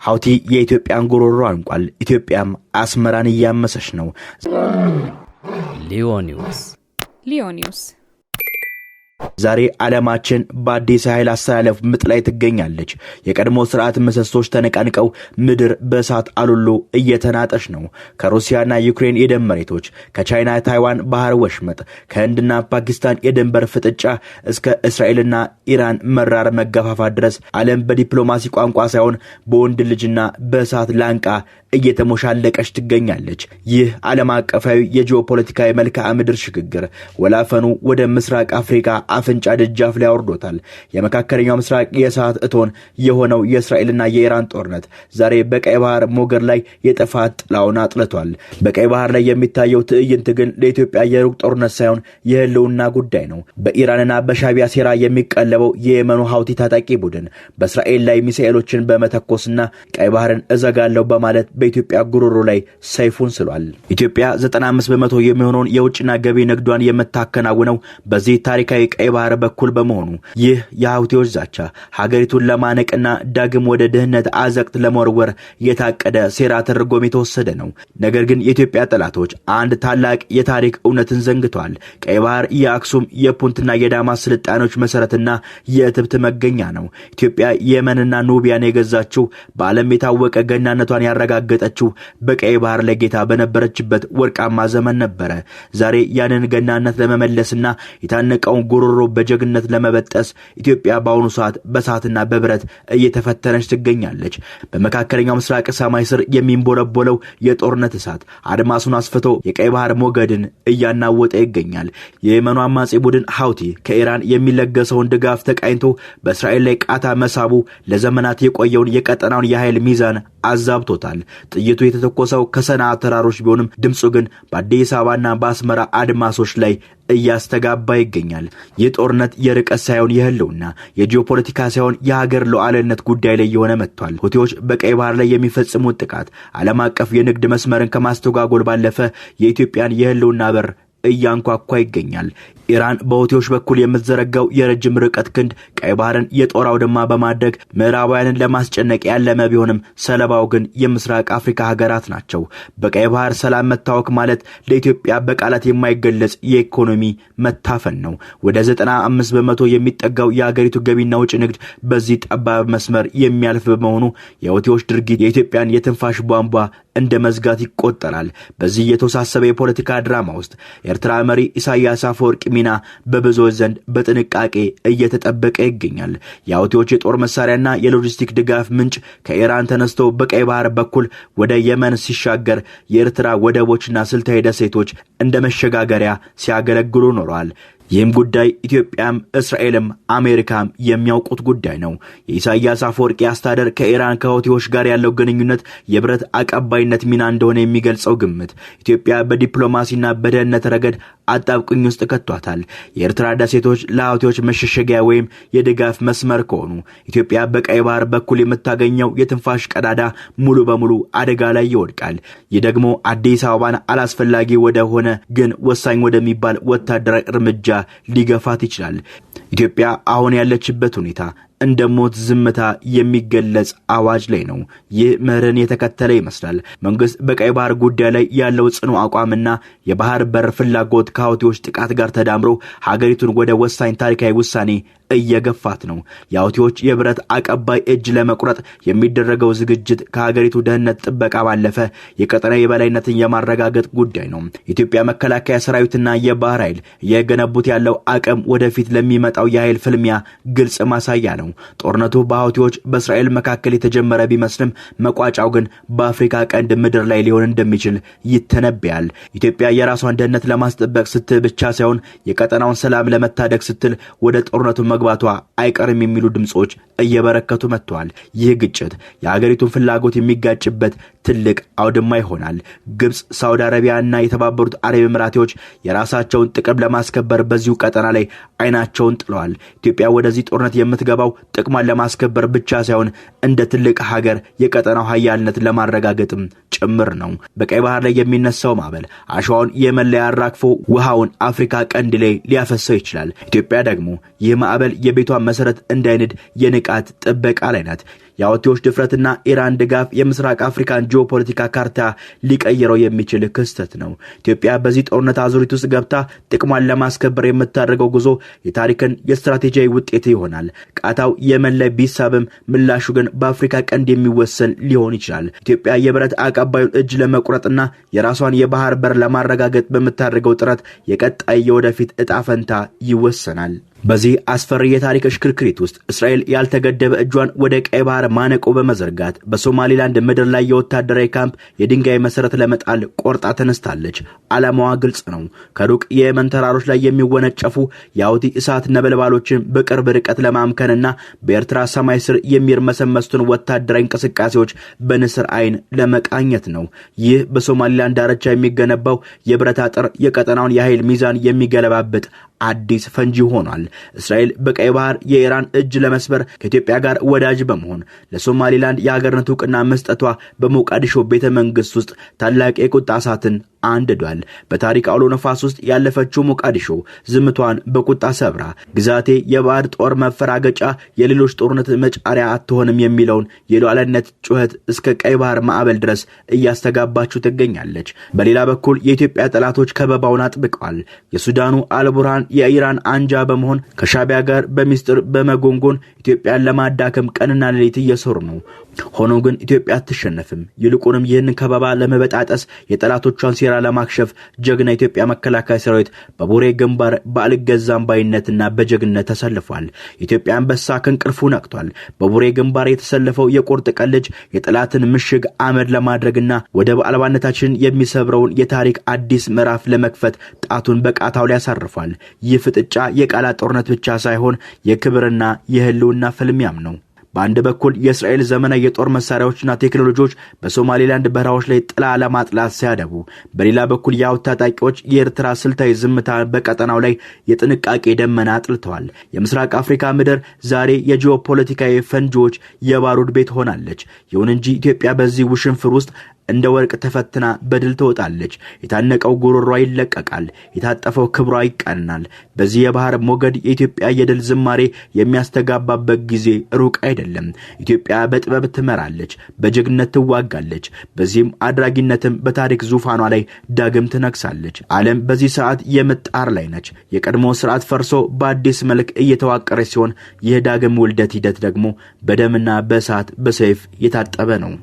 ሀውቲ የኢትዮጵያን ጉሮሮ አንቋል። ኢትዮጵያም አስመራን እያመሰች ነው። ሊዮኒውስ ዛሬ ዓለማችን በአዲስ ኃይል አስተላለፍ ምጥ ላይ ትገኛለች። የቀድሞ ስርዓት ምሰሶች ተነቃንቀው ምድር በእሳት አሉሎ እየተናጠች ነው። ከሩሲያና ዩክሬን የደም መሬቶች፣ ከቻይና ታይዋን ባህር ወሽመጥ፣ ከህንድና ፓኪስታን የድንበር ፍጥጫ እስከ እስራኤልና ኢራን መራር መገፋፋት ድረስ ዓለም በዲፕሎማሲ ቋንቋ ሳይሆን በወንድ ልጅና በእሳት ላንቃ እየተሞሻለቀች ትገኛለች። ይህ ዓለም አቀፋዊ የጂኦፖለቲካዊ መልክዓ ምድር ሽግግር ወላፈኑ ወደ ምስራቅ አፍሪካ አፍንጫ ደጃፍ ላይ አውርዶታል። የመካከለኛው ምስራቅ የእሳት እቶን የሆነው የእስራኤልና የኢራን ጦርነት ዛሬ በቀይ ባህር ሞገድ ላይ የጥፋት ጥላውን አጥልቷል። በቀይ ባህር ላይ የሚታየው ትዕይንት ግን ለኢትዮጵያ የሩቅ ጦርነት ሳይሆን የህልውና ጉዳይ ነው። በኢራንና በሻቢያ ሴራ የሚቀለበው የየመኑ ሀውቲ ታጣቂ ቡድን በእስራኤል ላይ ሚሳኤሎችን በመተኮስና ቀይ ባህርን እዘጋለሁ በማለት በኢትዮጵያ ጉሮሮ ላይ ሰይፉን ስሏል። ኢትዮጵያ 95% የሚሆነውን የውጭና ገቢ ንግዷን የምታከናውነው በዚህ ታሪካዊ ቀይ ባህር በኩል በመሆኑ ይህ የሀውቲዎች ዛቻ ሀገሪቱን ለማነቅና ዳግም ወደ ድህነት አዘቅት ለመወርወር የታቀደ ሴራ ተደርጎም የተወሰደ ነው። ነገር ግን የኢትዮጵያ ጠላቶች አንድ ታላቅ የታሪክ እውነትን ዘንግቷል። ቀይ ባህር የአክሱም የፑንትና የዳማስ ስልጣኔዎች መሰረትና የእትብት መገኛ ነው። ኢትዮጵያ የመንና ኑቢያን የገዛችው በዓለም የታወቀ ገናነቷን ያረጋገጠችው በቀይ ባህር ላይ ጌታ በነበረችበት ወርቃማ ዘመን ነበረ። ዛሬ ያንን ገናነት ለመመለስና የታነቀውን ጉሮሮ በጀግነት ለመበጠስ ኢትዮጵያ በአሁኑ ሰዓት በእሳትና በብረት እየተፈተነች ትገኛለች። በመካከለኛው ምስራቅ ሰማይ ስር የሚንቦለቦለው የጦርነት እሳት አድማሱን አስፍቶ የቀይ ባህር ሞገድን እያናወጠ ይገኛል። የየመኑ አማጺ ቡድን ሀውቲ ከኢራን የሚለገሰውን ድጋፍ ተቃኝቶ በእስራኤል ላይ ቃታ መሳቡ ለዘመናት የቆየውን የቀጠናውን የኃይል ሚዛን አዛብቶታል። ጥይቱ የተተኮሰው ከሰንዓ ተራሮች ቢሆንም ድምጹ ግን በአዲስ አበባና በአስመራ አድማሶች ላይ እያስተጋባ ይገኛል። ይህ ጦርነት የርቀት ሳይሆን የህልውና የጂኦፖለቲካ ሳይሆን የሀገር ሉዓላዊነት ጉዳይ ላይ የሆነ መጥቷል። ሁቲዎች በቀይ ባህር ላይ የሚፈጽሙት ጥቃት ዓለም አቀፍ የንግድ መስመርን ከማስተጓጎል ባለፈ የኢትዮጵያን የህልውና በር እያንኳኳ ይገኛል። ኢራን በሁቲዎች በኩል የምትዘረጋው የረጅም ርቀት ክንድ ቀይ ባህርን የጦር አውድማ በማድረግ ምዕራባውያንን ለማስጨነቅ ያለመ ቢሆንም ሰለባው ግን የምስራቅ አፍሪካ ሀገራት ናቸው። በቀይ ባህር ሰላም መታወክ ማለት ለኢትዮጵያ በቃላት የማይገለጽ የኢኮኖሚ መታፈን ነው። ወደ 95% የሚጠጋው የሀገሪቱ ገቢና ውጭ ንግድ በዚህ ጠባብ መስመር የሚያልፍ በመሆኑ የሁቲዎች ድርጊት የኢትዮጵያን የትንፋሽ ቧንቧ እንደ መዝጋት ይቆጠራል። በዚህ የተወሳሰበ የፖለቲካ ድራማ ውስጥ የኤርትራ መሪ ኢሳያስ አፈወርቂ ሚና በብዙዎች ዘንድ በጥንቃቄ እየተጠበቀ ይገኛል። የሁቲዎች የጦር መሳሪያና የሎጂስቲክ ድጋፍ ምንጭ ከኢራን ተነስቶ በቀይ ባህር በኩል ወደ የመን ሲሻገር የኤርትራ ወደቦችና ስልታዊ ደሴቶች እንደ መሸጋገሪያ ሲያገለግሉ ኖረዋል። ይህም ጉዳይ ኢትዮጵያም እስራኤልም አሜሪካም የሚያውቁት ጉዳይ ነው። የኢሳያስ አፈወርቂ አስተዳደር ከኢራን ከሁቲዎች ጋር ያለው ግንኙነት የብረት አቀባይነት ሚና እንደሆነ የሚገልጸው ግምት ኢትዮጵያ በዲፕሎማሲና በደህንነት ረገድ አጣብቅኝ ውስጥ ከቷታል። የኤርትራ ደሴቶች ለሁቲዎች መሸሸጊያ ወይም የድጋፍ መስመር ከሆኑ ኢትዮጵያ በቀይ ባህር በኩል የምታገኘው የትንፋሽ ቀዳዳ ሙሉ በሙሉ አደጋ ላይ ይወድቃል። ይህ ደግሞ አዲስ አበባን አላስፈላጊ ወደ ሆነ ግን ወሳኝ ወደሚባል ወታደራዊ እርምጃ ሊገፋት ይችላል። ኢትዮጵያ አሁን ያለችበት ሁኔታ እንደ ሞት ዝምታ የሚገለጽ አዋጅ ላይ ነው። ይህ ምህርን የተከተለ ይመስላል። መንግስት በቀይ ባህር ጉዳይ ላይ ያለው ጽኑ አቋምና የባህር በር ፍላጎት ከሁቲዎች ጥቃት ጋር ተዳምሮ ሀገሪቱን ወደ ወሳኝ ታሪካዊ ውሳኔ እየገፋት ነው። የሁቲዎች የብረት አቀባይ እጅ ለመቁረጥ የሚደረገው ዝግጅት ከሀገሪቱ ደህንነት ጥበቃ ባለፈ የቀጠና የበላይነትን የማረጋገጥ ጉዳይ ነው። የኢትዮጵያ መከላከያ ሰራዊትና የባህር ኃይል እየገነቡት ያለው አቅም ወደፊት ለሚመጣው የኃይል ፍልሚያ ግልጽ ማሳያ ነው። ጦርነቱ በሁቲዎች በእስራኤል መካከል የተጀመረ ቢመስልም መቋጫው ግን በአፍሪካ ቀንድ ምድር ላይ ሊሆን እንደሚችል ይተነበያል። ኢትዮጵያ የራሷን ደህንነት ለማስጠበቅ ስትል ብቻ ሳይሆን የቀጠናውን ሰላም ለመታደግ ስትል ወደ ጦርነቱ መግባቷ አይቀርም የሚሉ ድምጾች እየበረከቱ መጥተዋል። ይህ ግጭት የሀገሪቱን ፍላጎት የሚጋጭበት ትልቅ አውድማ ይሆናል። ግብጽ፣ ሳውዲ አረቢያና የተባበሩት አረብ ኤሚሬቶች የራሳቸውን ጥቅም ለማስከበር በዚሁ ቀጠና ላይ አይናቸውን ጥለዋል። ኢትዮጵያ ወደዚህ ጦርነት የምትገባው ጥቅሟን ለማስከበር ብቻ ሳይሆን እንደ ትልቅ ሀገር የቀጠናው ኃያልነት ለማረጋገጥም ጭምር ነው። በቀይ ባህር ላይ የሚነሳው ማዕበል አሸዋውን የመን ላይ አራግፎ ውሃውን አፍሪካ ቀንድ ላይ ሊያፈሰው ይችላል። ኢትዮጵያ ደግሞ ይህ ማዕበል የቤቷን መሰረት እንዳይንድ የንቃት ጥበቃ ላይ ናት። የሁቲዎች ድፍረትና ኢራን ድጋፍ የምስራቅ አፍሪካን ጂኦፖለቲካ ካርታ ሊቀይረው የሚችል ክስተት ነው። ኢትዮጵያ በዚህ ጦርነት አዙሪት ውስጥ ገብታ ጥቅሟን ለማስከበር የምታደርገው ጉዞ የታሪክን የስትራቴጂያዊ ውጤት ይሆናል። ቃታው የመን ላይ ቢሳብም ምላሹ ግን በአፍሪካ ቀንድ የሚወሰን ሊሆን ይችላል። ኢትዮጵያ የብረት አቀባዩን እጅ ለመቁረጥና የራሷን የባህር በር ለማረጋገጥ በምታደርገው ጥረት የቀጣይ የወደፊት እጣ ፈንታ ይወሰናል። በዚህ አስፈሪ የታሪክ እሽክርክሪት ውስጥ እስራኤል ያልተገደበ እጇን ወደ ቀይ ባህር ማነቆ በመዘርጋት በሶማሊላንድ ምድር ላይ የወታደራዊ ካምፕ የድንጋይ መሰረት ለመጣል ቆርጣ ተነስታለች። ዓላማዋ ግልጽ ነው። ከሩቅ የየመን ተራሮች ላይ የሚወነጨፉ የሁቲ እሳት ነበልባሎችን በቅርብ ርቀት ለማምከንና በኤርትራ ሰማይ ስር የሚርመሰመሱትን ወታደራዊ እንቅስቃሴዎች በንስር አይን ለመቃኘት ነው። ይህ በሶማሊላንድ ዳርቻ የሚገነባው የብረት አጥር የቀጠናውን የኃይል ሚዛን የሚገለባብጥ አዲስ ፈንጂ ሆኗል። እስራኤል በቀይ ባህር የኢራን እጅ ለመስበር ከኢትዮጵያ ጋር ወዳጅ በመሆን ለሶማሊላንድ የሀገርነት ዕውቅና መስጠቷ በሞቃዲሾ ቤተ መንግስት ውስጥ ታላቅ የቁጣ እሳትን አንድዷል። በታሪክ አውሎ ነፋስ ውስጥ ያለፈችው ሞቃዲሾ ዝምቷን በቁጣ ሰብራ ግዛቴ የባህር ጦር መፈራገጫ የሌሎች ጦርነት መጫሪያ አትሆንም የሚለውን የሉዓላዊነት ጩኸት እስከ ቀይ ባህር ማዕበል ድረስ እያስተጋባችው ትገኛለች። በሌላ በኩል የኢትዮጵያ ጠላቶች ከበባውን አጥብቀዋል። የሱዳኑ አልቡርሃን የኢራን አንጃ በመሆን ከሻቢያ ጋር በሚስጥር በመጎንጎን ኢትዮጵያን ለማዳከም ቀንና ሌሊት እየሰሩ ነው። ሆኖም ግን ኢትዮጵያ አትሸነፍም። ይልቁንም ይህንን ከበባ ለመበጣጠስ የጠላቶቿን ሴራ ለማክሸፍ ጀግና ኢትዮጵያ መከላከያ ሰራዊት በቡሬ ግንባር በአልገዛም ባይነትና በጀግነት ተሰልፏል። ኢትዮጵያ አንበሳ ከእንቅልፉ ነቅቷል። በቡሬ ግንባር የተሰለፈው የቁርጥ ቀን ልጅ የጠላትን ምሽግ አመድ ለማድረግና ወደብ አልባነታችንን የሚሰብረውን የታሪክ አዲስ ምዕራፍ ለመክፈት ጣቱን በቃታው ላይ ያሳርፏል። ይህ ፍጥጫ የቃላት ጦርነት ብቻ ሳይሆን የክብርና የህልውና ፍልሚያም ነው። በአንድ በኩል የእስራኤል ዘመናዊ የጦር መሳሪያዎችና ቴክኖሎጂዎች በሶማሊላንድ በረሃዎች ላይ ጥላ ለማጥላት ሲያደቡ፣ በሌላ በኩል የሁቲ ታጣቂዎች የኤርትራ ስልታዊ ዝምታ በቀጠናው ላይ የጥንቃቄ ደመና አጥልተዋል። የምስራቅ አፍሪካ ምድር ዛሬ የጂኦፖለቲካዊ ፈንጂዎች የባሩድ ቤት ሆናለች። ይሁን እንጂ ኢትዮጵያ በዚህ ውሽንፍር ውስጥ እንደ ወርቅ ተፈትና በድል ትወጣለች። የታነቀው ጉሮሯ ይለቀቃል፣ የታጠፈው ክብሯ ይቀናል። በዚህ የባህር ሞገድ የኢትዮጵያ የድል ዝማሬ የሚያስተጋባበት ጊዜ ሩቅ አይደለም። ኢትዮጵያ በጥበብ ትመራለች፣ በጀግነት ትዋጋለች። በዚህም አድራጊነትም በታሪክ ዙፋኗ ላይ ዳግም ትነግሳለች። ዓለም በዚህ ሰዓት የምጣር ላይ ነች። የቀድሞ ስርዓት ፈርሶ በአዲስ መልክ እየተዋቀረች ሲሆን ይህ ዳግም ውልደት ሂደት ደግሞ በደምና በእሳት በሰይፍ የታጠበ ነው።